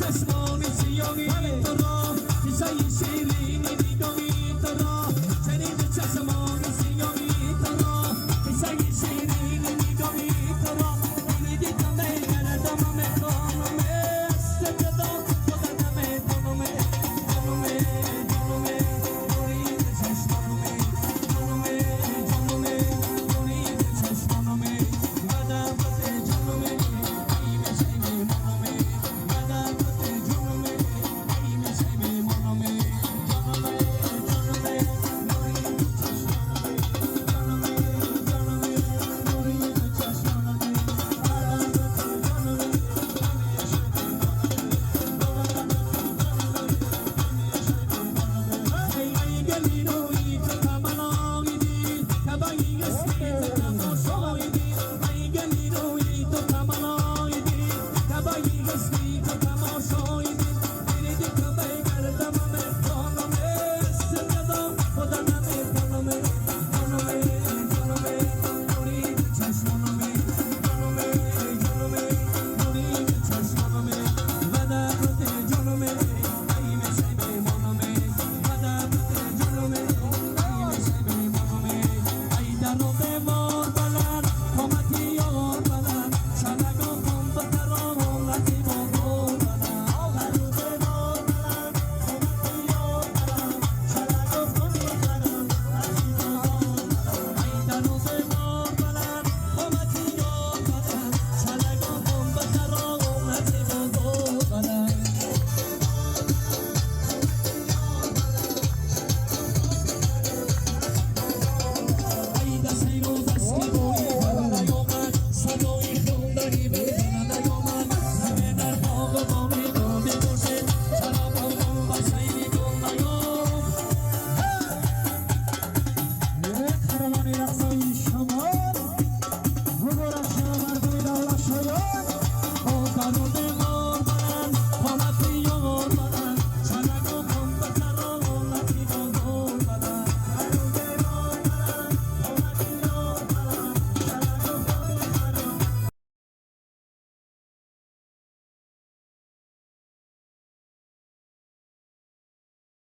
چشمان سیاهی تو را کیسای شیرینی نگاهی تو را شنید چشمان سیاهی تو را کیسای شیرینی نگاهی تو را دیدی کمه گردم میکنم است جدا خودم میکنم جانم جانم برید چشمانم جانم جانم برید چشمانم بعد وقت جانم ای میشه میمونم بعد وقت جانم ای میشه میمونم جانم جانم برید چشمانم جانم جانم برید چشمانم بعد وقت جانم ای گلی روی تو کمالایدی کبایی اسمی تو تماشایدی ای گلی روی تو کمالایدی کبایی اسمی تو تماشایدی